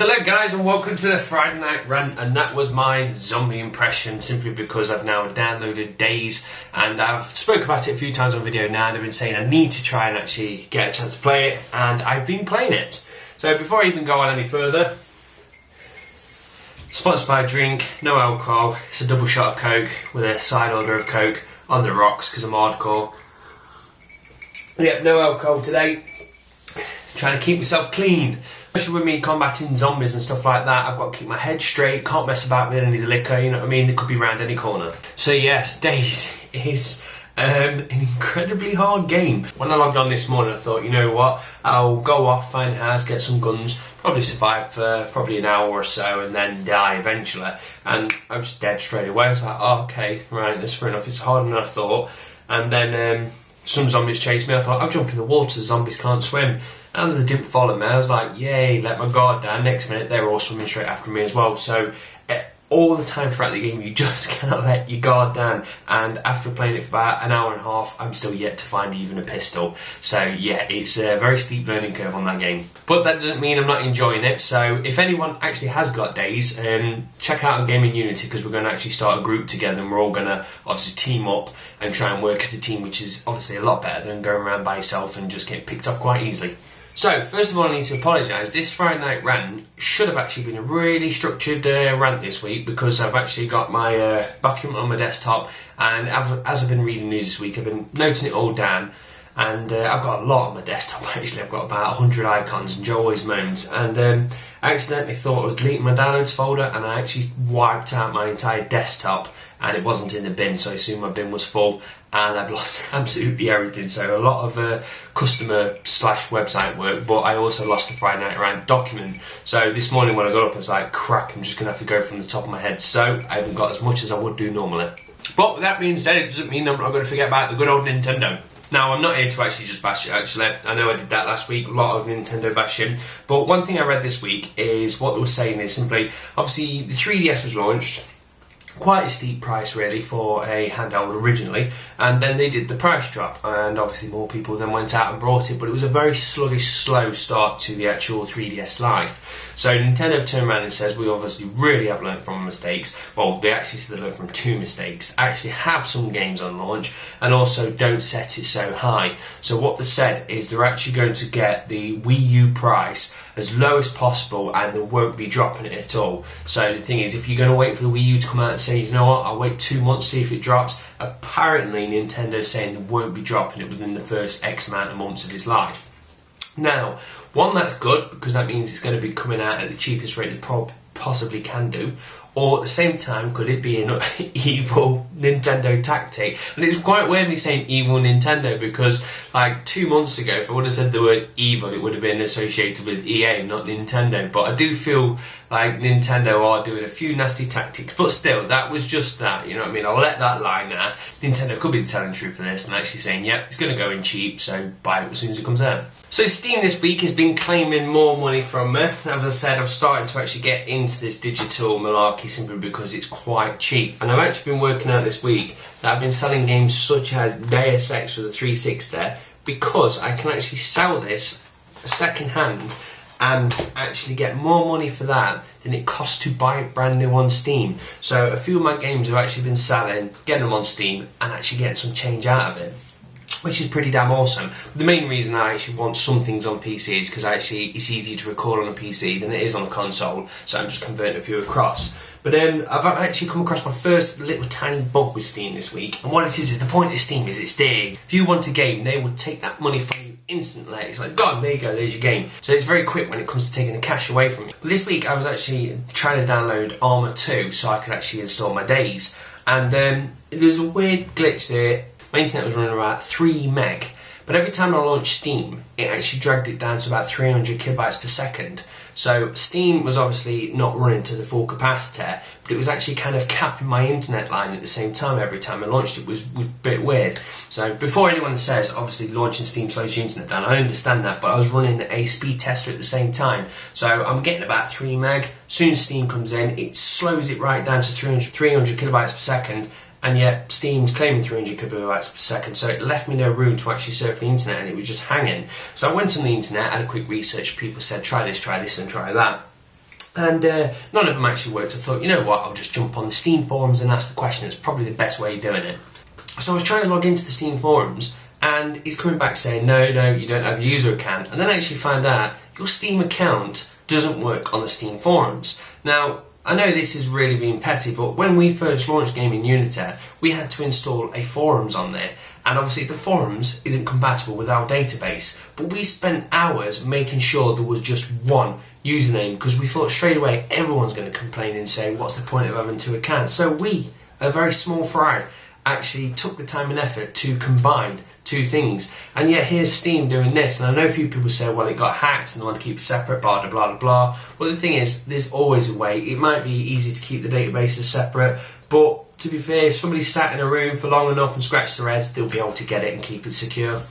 So hello guys and welcome to the Friday night rant, and that was my zombie impression simply because I've now downloaded Dayz and I've spoke about it a few times on video now and I've been saying I need to try and actually get a chance to play it, and I've been playing it. So before I even go on any further, sponsored by a drink, no alcohol, it's a double shot of Coke with a side order of Coke on the rocks because I'm hardcore. Yep, no alcohol today, trying to keep myself clean. Especially with me combating zombies and stuff like that, I've got to keep my head straight, can't mess about with any of the liquor, you know what I mean? They could be round any corner. So yes, Dayz is an incredibly hard game. When I logged on this morning I thought, you know what, I'll go off, find a house, get some guns, probably survive for probably an hour or so and then die eventually. And I was dead straight away. I was like, oh, okay, right, that's fair enough, it's harder than I thought. And then some zombies chased me. I thought, I'll jump in the water, the zombies can't swim. And they didn't follow me. I was like, yay, let my guard down. Next minute, they were all swimming straight after me as well. So, all the time throughout the game, you just cannot let your guard down. And after playing it for about an hour and a half, I'm still yet to find even a pistol. So, yeah, it's a very steep learning curve on that game. But that doesn't mean I'm not enjoying it. So, if anyone actually has got Dayz, check out Gaming Unity, because we're going to actually start a group together and we're all going to obviously team up and try and work as a team, which is obviously a lot better than going around by yourself and just getting picked off quite easily. So, first of all I need to apologise. This Friday night rant should have actually been a really structured rant this week, because I've actually got my document on my desktop, and as I've been reading news this week I've been noting it all down, and I've got a lot on my desktop actually. I've got about 100 icons, and Joe always moans, and I accidentally thought I was deleting my downloads folder and I actually wiped out my entire desktop and it wasn't in the bin, so I assumed my bin was full and I've lost absolutely everything. So a lot of customer / website work, but I also lost the Friday Night Rant document. So this morning when I got up I was like, crap, I'm just going to have to go from the top of my head. So I haven't got as much as I would do normally. But with that being said, it doesn't mean I'm not going to forget about the good old Nintendo. Now, I'm not here to actually just bash it, actually. I know I did that last week, a lot of Nintendo bashing. But one thing I read this week is what they were saying is simply, obviously, the 3DS was launched. Quite a steep price, really, for a handheld originally. And then they did the price drop. And obviously, more people then went out and bought it. But it was a very sluggish, slow start to the actual 3DS life. So Nintendo have turned around and says, we obviously really have learnt from mistakes. Well, they actually said they learned from 2 mistakes. Actually have some games on launch and also don't set it so high. So what they've said is they're actually going to get the WiiU price as low as possible and they won't be dropping it at all. So the thing is, if you're going to wait for the Wii U to come out and say, you know what, I'll wait 2 months, see if it drops, apparently Nintendo's saying they won't be dropping it within the first X amount of months of its life. Now, one, that's good, because that means it's going to be coming out at the cheapest rate they possibly can do. Or at the same time, could it be an evil Nintendo tactic? And it's quite weird me saying evil Nintendo, because like 2 months ago, if I would have said the word evil, it would have been associated with EA, not Nintendo. But I do feel like Nintendo are doing a few nasty tactics. But still, that was just that, you know what I mean? I'll let that lie now. Nintendo could be telling the truth for this and actually saying, yep, it's going to go in cheap, so buy it as soon as it comes out. So Steam this week has been claiming more money from me. As I said, I've started to actually get into this digital malarkey simply because it's quite cheap. And I've actually been working out this week that I've been selling games such as Deus Ex for the 360 because I can actually sell this second hand and actually get more money for that than it costs to buy it brand new on Steam. So a few of my games have actually been selling, getting them on Steam and actually getting some change out of it, which is pretty damn awesome. The main reason I actually want some things on PC is because actually it's easier to record on a PC than it is on a console, so I'm just converting a few across. But I've actually come across my first little tiny bug with Steam this week, and what it is the point of Steam is it's big. If you want a game, they would take that money from you instantly. It's like, go on, there you go, there's your game. So it's very quick when it comes to taking the cash away from you. But this week I was actually trying to download Armour 2 so I could actually install my Dayz, and there's a weird glitch there. My internet was running about 3 meg, but every time I launched Steam, it actually dragged it down to about 300 kilobytes per second. So Steam was obviously not running to the full capacity, but it was actually kind of capping my internet line at the same time every time I launched it. Was a bit weird. So before anyone says, obviously launching Steam slows your internet down, I understand that, but I was running a speed tester at the same time. So I'm getting about 3 meg. As soon as Steam comes in, it slows it right down to 300 kilobytes per second, and yet Steam's claiming 300 kilobytes per second, so it left me no room to actually surf the internet, and it was just hanging. So I went on the internet, had a quick research, people said try this and try that. And none of them actually worked. I thought, you know what, I'll just jump on the Steam forums and ask the question. It's probably the best way of doing it. So I was trying to log into the Steam forums, and it's coming back saying, no, you don't have a user account. And then I actually found out your Steam account doesn't work on the Steam forums. Now, I know this is really being petty, but when we first launched Gaming Unity, we had to install a forums on there. And obviously the forums isn't compatible with our database. But we spent hours making sure there was just one username, because we thought straight away everyone's going to complain and say, what's the point of having two accounts? So we, a very small fry, actually took the time and effort to combine two things. And yet here's Steam doing this, and I know a few people say, well, it got hacked and they want to keep it separate, blah blah blah blah. Well, the thing is, there's always a way. It might be easy to keep the databases separate, but to be fair, if somebody sat in a room for long enough and scratched their heads, they'll be able to get it and keep it secure.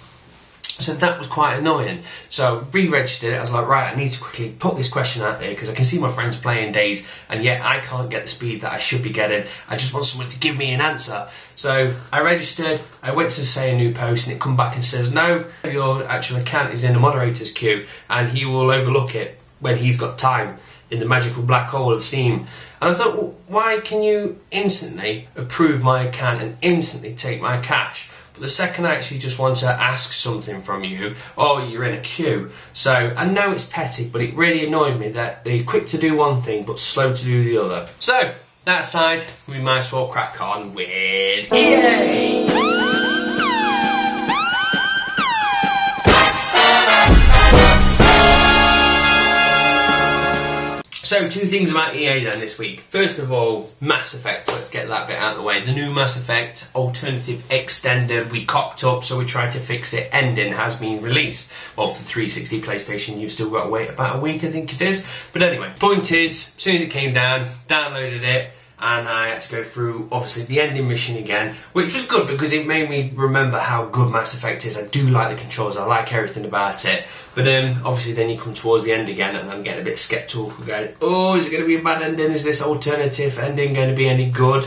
So that was quite annoying. So I re-registered it. I was like, right, I need to quickly put this question out there because I can see my friends playing Dayz, and yet I can't get the speed that I should be getting. I just want someone to give me an answer. So I registered, I went to say a new post, and it come back and says, no, your actual account is in the moderator's queue and he will overlook it when he's got time in the magical black hole of Steam. And I thought, well, why can you instantly approve my account and instantly take my cash? But the second I actually just want to ask something from you, oh, you're in a queue. So I know it's petty, but it really annoyed me that they're quick to do one thing but slow to do the other. So that aside, we might as well crack on with EA! So, two things about EA then this week. First of all, Mass Effect. Let's get that bit out of the way. The new Mass Effect Alternative Extended, we cocked up, so we tried to fix it. Ending has been released. Well, for 360 PlayStation, you've still got to wait about a week, I think it is. But anyway, point is, as soon as it came down, downloaded it, and I had to go through, obviously, the ending mission again, which was good because it made me remember how good Mass Effect is. I do like the controls, I like everything about it. But obviously then you come towards the end again and I'm getting a bit sceptical, going, oh, is it going to be a bad ending? Is this alternative ending going to be any good?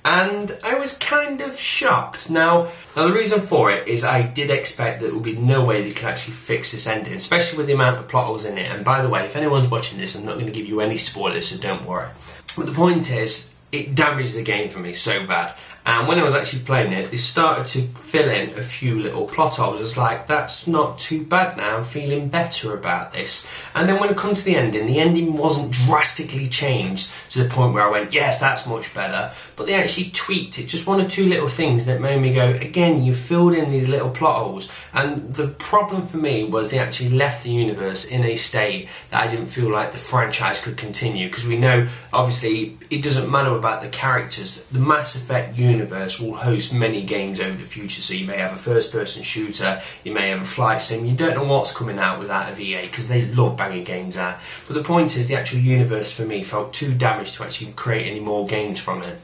And I was kind of shocked. Now the reason for it is I did expect that there would be no way they could actually fix this ending, especially with the amount of plot holes in it. And by the way, if anyone's watching this, I'm not going to give you any spoilers, so don't worry. But the point is, it damaged the game for me so bad. And when I was actually playing it, they started to fill in a few little plot holes. I was like, that's not too bad now, I'm feeling better about this. And then when it comes to the ending wasn't drastically changed to the point where I went, yes, that's much better. But they actually tweaked it, just one or two little things that made me go, again, you filled in these little plot holes. And the problem for me was they actually left the universe in a state that I didn't feel like the franchise could continue. Because we know, obviously, it doesn't matter about the characters. The Mass Effect universe will host many games over the future, so you may have a first-person shooter, you may have a flight sim, you don't know what's coming out with that of EA because they love banging games out. But the point is, the actual universe for me felt too damaged to actually create any more games from it.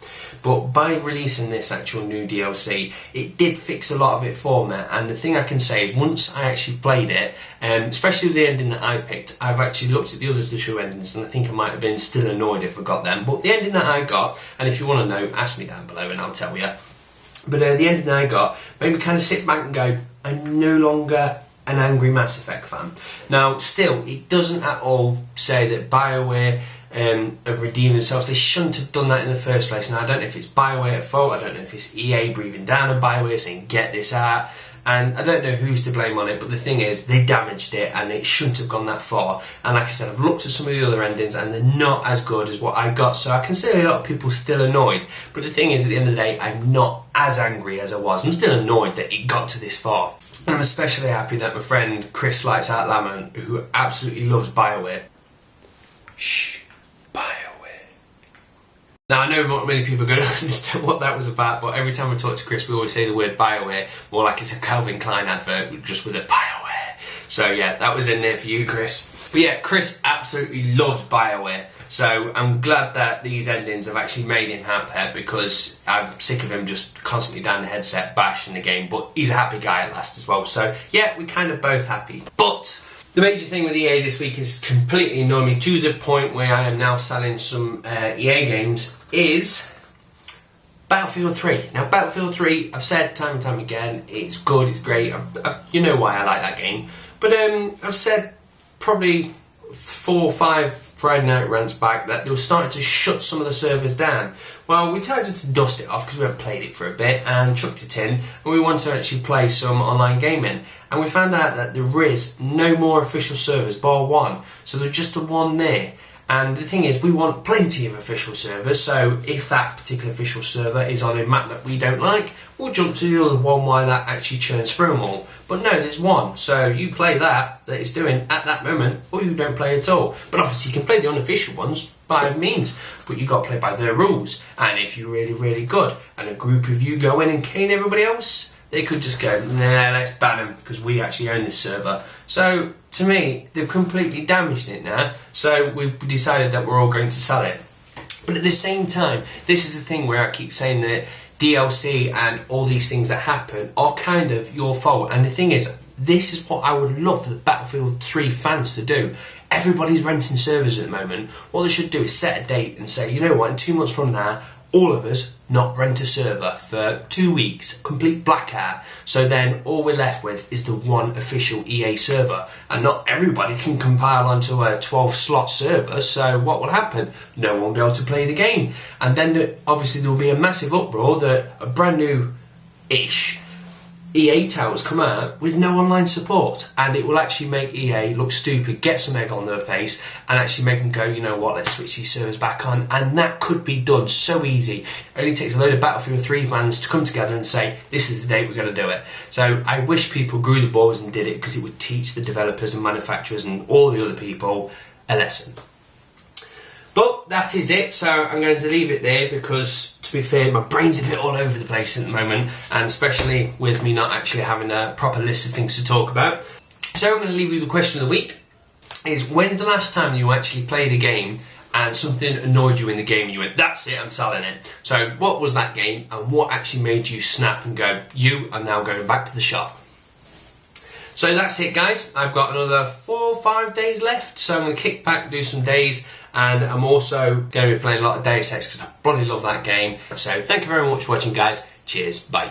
But by releasing this actual new DLC, it did fix a lot of it for me, and the thing I can say is once I actually played it, especially with the ending that I picked, I've actually looked at the other two endings and I think I might have been still annoyed if I got them. But the ending that I got, and if you want to know, ask me down below and I'll tell you. But the ending that I got made me kind of sit back and go, I'm no longer an angry Mass Effect fan. Now, still, it doesn't at all say that BioWare have redeemed themselves. They shouldn't have done that in the first place. Now, I don't know if it's BioWare at fault, I don't know if it's EA breathing down on BioWare saying, get this out. And I don't know who's to blame on it, but the thing is, they damaged it and it shouldn't have gone that far. And like I said, I've looked at some of the other endings and they're not as good as what I got, so I can see a lot of people still annoyed. But the thing is, at the end of the day, I'm not as angry as I was. I'm still annoyed that it got to this far. And I'm especially happy that my friend Chris Lights Out Lemon, who absolutely loves BioWare. Shh, BioWare. Now, I know not many people are going to understand what that was about, but every time we talk to Chris, we always say the word BioWare, more like it's a Calvin Klein advert, just with a BioWare. So yeah, that was in there for you, Chris. But yeah, Chris absolutely loves BioWare, so I'm glad that these endings have actually made him happy, because I'm sick of him just constantly down the headset bashing the game, but he's a happy guy at last as well. So yeah, we're kind of both happy. But the major thing with EA this week is completely annoying me to the point where I am now selling some EA games is Battlefield 3. Now, Battlefield 3, I've said time and time again, it's good, it's great. You know why I like that game. But I've said probably 4 or 5 Friday Night Rant's back, that they were starting to shut some of the servers down. Well, we decided to dust it off because we hadn't played it for a bit and chucked it in, and we wanted to actually play some online gaming. And we found out that there is no more official servers bar one, so there's just the one there. And the thing is, we want plenty of official servers, so if that particular official server is on a map that we don't like, we'll jump to the other one while that actually churns through them all. But no, there's one, so you play that it's doing at that moment, or you don't play at all. But obviously you can play the unofficial ones by all means, but you've got to play by their rules. And if you're really, really good, and a group of you go in and cane everybody else, they could just go, nah, let's ban them, because we actually own this server. So, to me, they've completely damaged it now, so we've decided that we're all going to sell it. But at the same time, this is the thing where I keep saying that DLC and all these things that happen are kind of your fault. And the thing is, this is what I would love for the Battlefield 3 fans to do. Everybody's renting servers at the moment. What they should do is set a date and say, you know what, in 2 months from now, all of us not rent a server for 2 weeks, complete blackout. So then all we're left with is the one official EA server, and not everybody can compile onto a 12-slot server. So what will happen? No one will be able to play the game, and then obviously there will be a massive uproar that a brand new-ish EA titles come out with no online support, and it will actually make EA look stupid, get some egg on their face, and actually make them go, you know what, let's switch these servers back on. And that could be done so easy. It only takes a load of Battlefield 3 fans to come together and say, this is the date we're going to do it. So I wish people grew the balls and did it, because it would teach the developers and manufacturers and all the other people a lesson. But that is it, so I'm going to leave it there because, to be fair, my brain's a bit all over the place at the moment, and especially with me not actually having a proper list of things to talk about. So I'm going to leave you the question of the week, is when's the last time you actually played a game and something annoyed you in the game and you went, that's it, I'm selling it. So what was that game, and what actually made you snap and go, you are now going back to the shop? So that's it, guys. I've got another 4 or 5 days left, so I'm going to kick back, do some Dayz, and I'm also going to be playing a lot of Dayz because I bloody love that game. So thank you very much for watching, guys. Cheers, bye.